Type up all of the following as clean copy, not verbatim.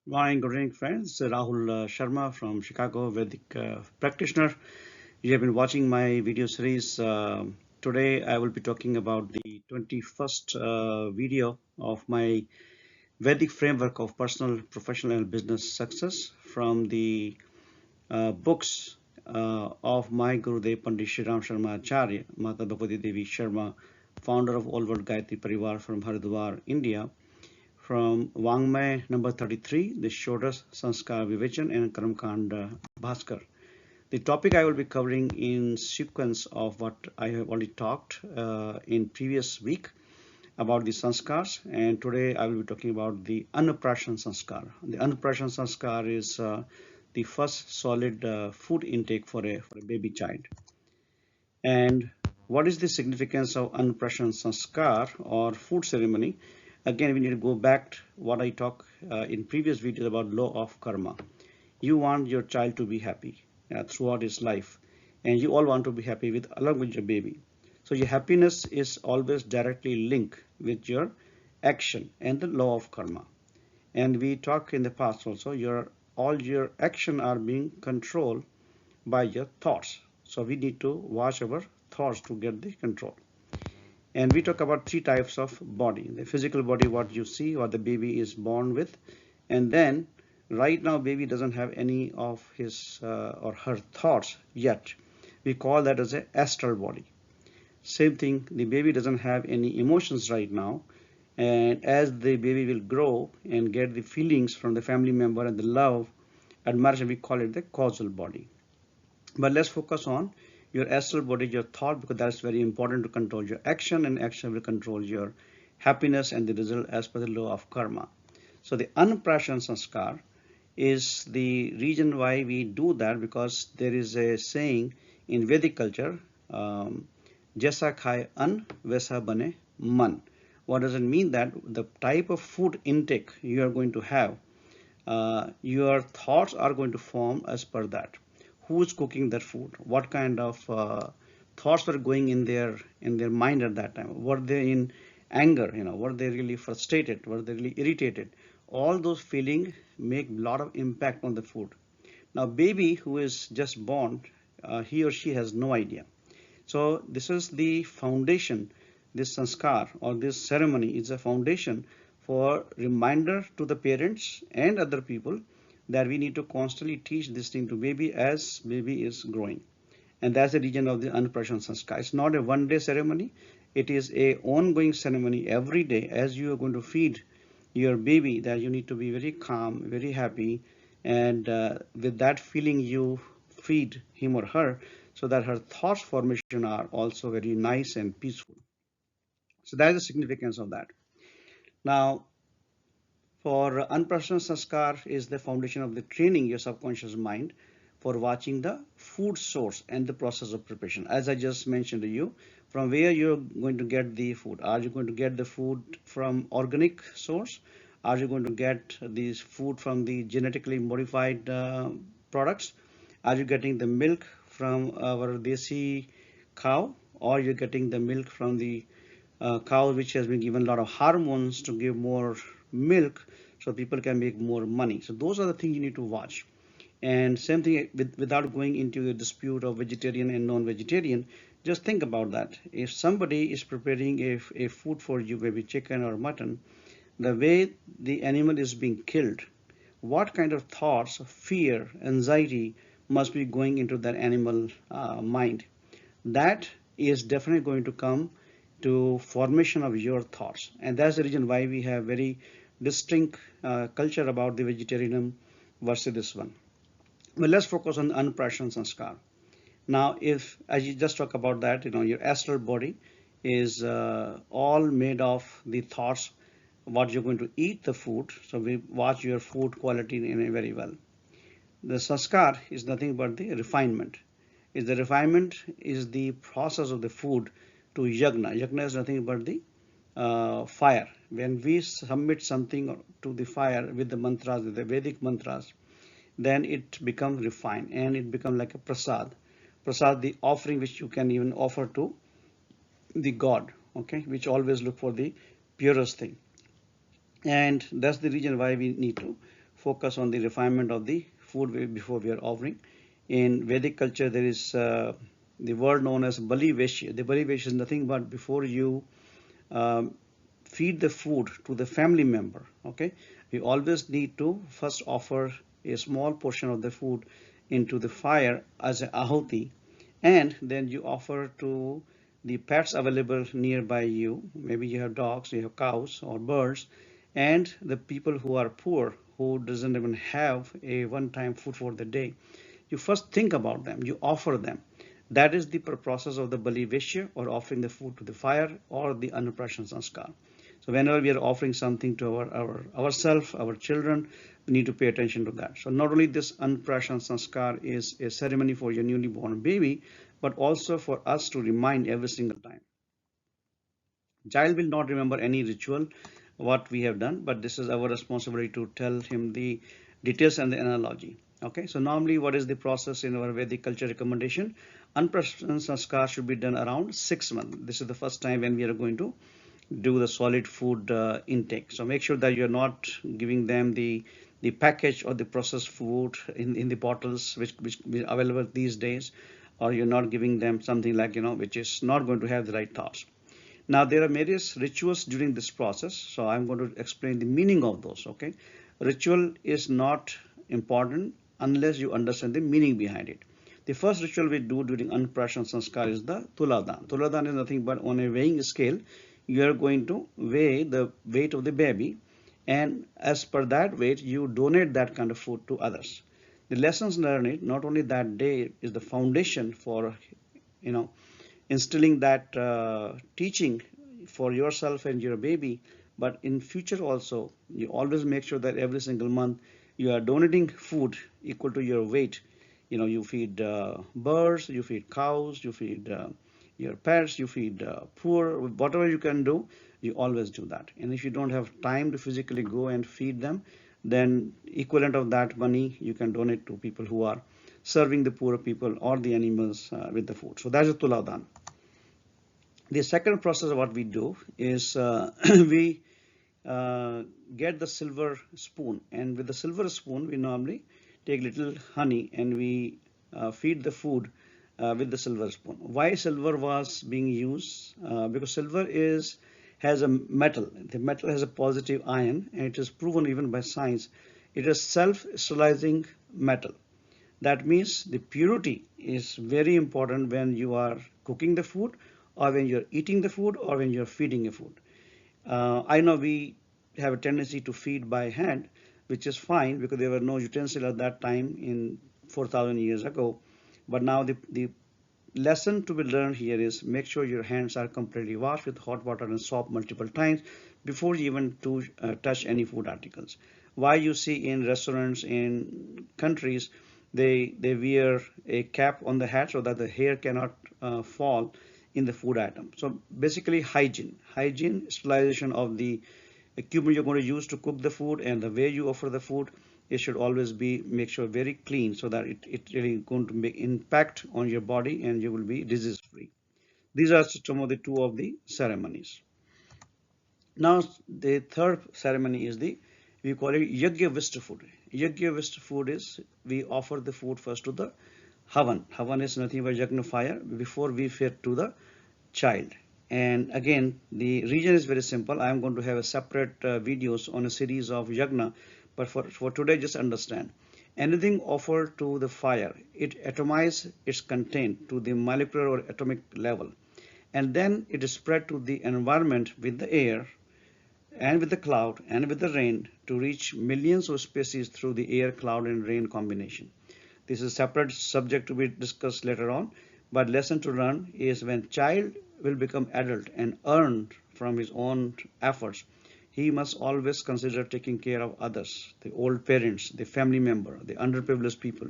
Morning, good evening, friends. Rahul Sharma from Chicago, Vedic practitioner. You have been watching my video series. Today, I will be talking about the 21st video of my Vedic framework of personal, professional, and business success from the books of my Gurudev Pandit Shriram Sharma Acharya, Mata Bhagavati Devi Sharma, founder of All World Gayatri Parivar from Haridwar, India, from Wangmay number 33, the Shodas Sanskar Vivechan and Karamkand Bhaskar. The topic I will be covering in sequence of what I have already talked in previous week about the Sanskars, and today I will be talking about the Annprashan Sanskar. The Annprashan Sanskar is the first solid food intake for a baby child. And what is the significance of Annprashan Sanskar or food ceremony? Again, we need to go back to what I talked in previous videos about law of karma. You want your child to be happy throughout his life, and you all want to be happy with along with your baby. So your happiness is always directly linked with your action and the law of karma. And we talked in the past also, all your action are being controlled by your thoughts. So we need to watch our thoughts to get the control. And we talk about three types of body: the physical body, what you see, what the baby is born with, and then right now baby doesn't have any of his or her thoughts yet. We call that as a astral body. Same thing, the baby doesn't have any emotions right now, and as the baby will grow and get the feelings from the family member and the love, admiration, we call it the causal body. But let's focus on your astral body, your thought, because that's very important to control your action, and action will control your happiness and the result as per the law of karma. So the Annprashan Sanskar is the reason why we do that, because there is a saying in Vedic culture, Jaisa khai an, vaisa bane man. What does it mean? That the type of food intake you are going to have, your thoughts are going to form as per that. Who's cooking that food? What kind of thoughts were going in their mind at that time? Were they in anger? Were they really frustrated? Were they really irritated? All those feelings make a lot of impact on the food. Now, baby who is just born, he or she has no idea. So this is the foundation. This sanskar or this ceremony is a foundation for reminder to the parents and other people that we need to constantly teach this thing to baby as baby is growing. And that's the reason of the Annprashan Sanskar. It's not a one-day ceremony. It is a ongoing ceremony every day. As you are going to feed your baby, that you need to be very calm, very happy, and with that feeling you feed him or her, so that her thoughts formation are also very nice and peaceful. So that is the significance of that. Now, for Annprashan Sanskar is the foundation of the training your subconscious mind for watching the food source and the process of preparation. As I just mentioned to you, from where you're going to get the food. Are you going to get the food from organic source? Are you going to get this food from the genetically modified products? Are you getting the milk from our desi cow, or you're getting the milk from the cow which has been given a lot of hormones to give more milk so people can make more money? So those are the things you need to watch. And same thing without going into a dispute of vegetarian and non-vegetarian, just think about that. If somebody is preparing a food for you, maybe chicken or mutton, the way the animal is being killed, what kind of thoughts of fear, anxiety must be going into that animal mind? That is definitely going to come to formation of your thoughts, and that's the reason why we have very distinct culture about the vegetarianism versus this one. Well, let's focus on the Annprashan Sanskar. Now, if as you just talk about that, your astral body is all made of the thoughts, what you're going to eat, the food. So we watch your food quality in a very well. The sanskar is nothing but the refinement. Is the refinement is the process of the food to yagna. Yagna is nothing but the fire. When we submit something to the fire with the mantras, with the Vedic mantras, then it becomes refined and it becomes like a prasad. Prasad, the offering which you can even offer to the God, okay, which always look for the purest thing. And that's the reason why we need to focus on the refinement of the food before we are offering. In Vedic culture, there is the word known as Bali Veshya. The Bali Veshya is nothing but before you um, feed the food to the family member, okay, you always need to first offer a small portion of the food into the fire as an ahuti, and then you offer to the pets available nearby you. Maybe you have dogs, you have cows or birds, and the people who are poor, who doesn't even have a one-time food for the day. You first think about them, you offer them. That is the process of the Bali Vishya, or offering the food to the fire, or the Annprashan Sanskar. So whenever we are offering something to ourselves, our children, we need to pay attention to that. So not only this Annprashan Sanskar is a ceremony for your newly born baby, but also for us to remind every single time. Child will not remember any ritual what we have done, but this is our responsibility to tell him the details and the analogy. Okay, so normally what is the process in our Vedic culture recommendation? Annprashan Sanskar should be done around 6 months. This is the first time when we are going to do the solid food intake. So make sure that you're not giving them the package or the processed food in the bottles which are available these days, or you're not giving them something like, which is not going to have the right thoughts. Now there are various rituals during this process, so I'm going to explain the meaning of those. Okay, ritual is not important unless you understand the meaning behind it. The first ritual we do during Annprashan Sanskar is the Tuladan. Tuladan is nothing but on a weighing scale, you are going to weigh the weight of the baby, and as per that weight, you donate that kind of food to others. The lessons learned not only that day is the foundation for, you know, instilling that teaching for yourself and your baby, but in future also, you always make sure that every single month you are donating food equal to your weight. You feed birds, you feed cows, you feed your pets, you feed poor, whatever you can do, you always do that. And if you don't have time to physically go and feed them, then equivalent of that money you can donate to people who are serving the poor people or the animals with the food. So that's the Tuladan. The second process of what we do is we get the silver spoon, and with the silver spoon we normally take little honey and we feed the food with the silver spoon. Why silver was being used? Because silver has a metal. The metal has a positive ion, and it is proven even by science. It is self-sterilizing metal. That means the purity is very important when you are cooking the food, or when you're eating the food, or when you're feeding a food. I know we have a tendency to feed by hand, which is fine because there were no utensils at that time in 4,000 years ago. But now the lesson to be learned here is make sure your hands are completely washed with hot water and soap multiple times before you even touch any food articles. Why you see in restaurants in countries they wear a cap on the hat so that the hair cannot fall in the food item. So basically hygiene, sterilization of the equipment you're going to use to cook the food, and the way you offer the food, it should always be make sure very clean so that it really going to make impact on your body and you will be disease free. These are some of the two of the ceremonies. Now the third ceremony is we call it Yajna Vista food. Yajna Vista food is we offer the food first to the Havan. Havan is nothing but Yajna fire before we feed to the child. And again, the region is very simple. I am going to have a separate videos on a series of Yajna, but for today, just understand. Anything offered to the fire, it atomizes its content to the molecular or atomic level, and then it is spread to the environment with the air and with the cloud and with the rain to reach millions of species through the air, cloud, and rain combination. This is a separate subject to be discussed later on, but lesson to learn is when child will become adult and earn from his own efforts, he must always consider taking care of others, the old parents, the family member, the underprivileged people.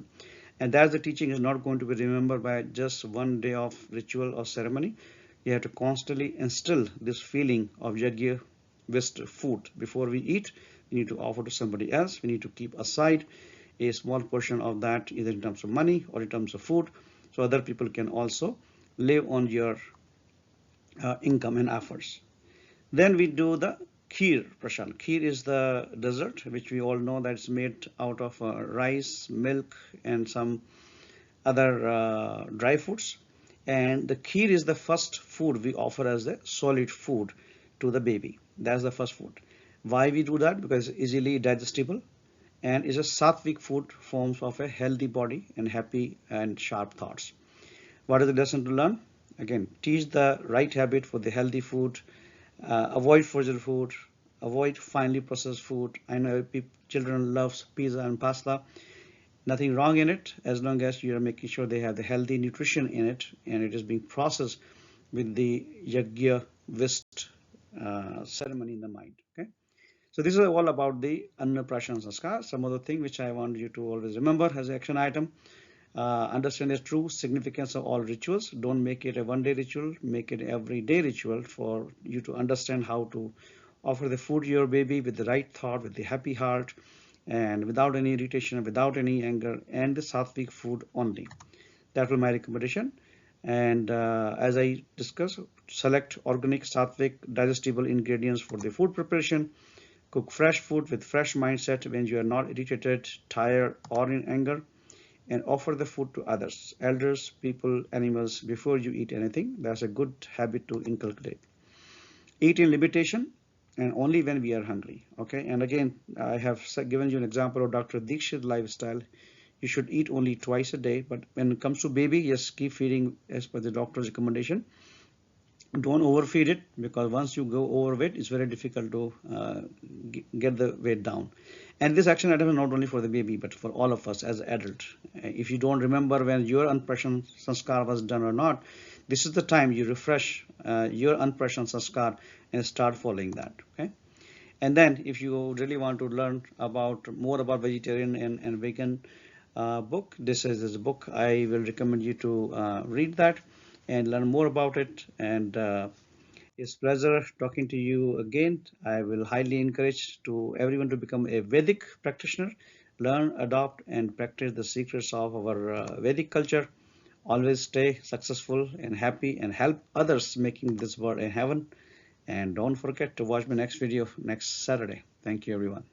And that's the teaching is not going to be remembered by just one day of ritual or ceremony. You have to constantly instill this feeling of Yajna Vista food. Before we eat, we need to offer to somebody else. We need to keep aside a small portion of that, either in terms of money or in terms of food, so other people can also live on your income and efforts. Then we do the Kheer, Prashant. Kheer is the dessert which we all know that's made out of rice, milk, and some other dry foods. And the kheer is the first food we offer as a solid food to the baby. That's the first food. Why we do that? Because it's easily digestible and is a sattvic food, forms of a healthy body and happy and sharp thoughts. What is the lesson to learn? Again, teach the right habit for the healthy food, avoid frozen food, avoid finely processed food. I know children love pizza and pasta. Nothing wrong in it as long as you are making sure they have the healthy nutrition in it and it is being processed with the yajna vist ceremony in the mind. Okay, so this is all about the Annprashan Sanskar. Some other thing which I want you to always remember as an action item. Understand the true significance of all rituals. Don't make it a one-day ritual, make it everyday ritual for you to understand how to offer the food to your baby with the right thought, with the happy heart, and without any irritation, without any anger, and the sattvic food only. That will be my recommendation. And as I discussed, select organic, sattvic, digestible ingredients for the food preparation. Cook fresh food with fresh mindset when you are not irritated, tired, or in anger, and offer the food to others, elders, people, animals, before you eat anything. That's a good habit to inculcate. Eat in limitation and only when we are hungry. Okay, and again, I have given you an example of Dr. Dikshit lifestyle. You should eat only twice a day, but when it comes to baby, yes, keep feeding as per the doctor's recommendation. Don't overfeed it, because once you go overweight, it's very difficult to get the weight down. And this action item is not only for the baby, but for all of us as adults. If you don't remember when your Annprashan Sanskar was done or not, this is the time you refresh your Annprashan Sanskar and start following that. Okay. And then if you really want to learn about more about vegetarian and vegan book, this is a book I will recommend you to read that and learn more about it. And it's a pleasure talking to you again. I will highly encourage to everyone to become a Vedic practitioner, learn, adopt, and practice the secrets of our Vedic culture. Always stay successful and happy and help others making this world a heaven. And don't forget to watch my next video next Saturday. Thank you, everyone.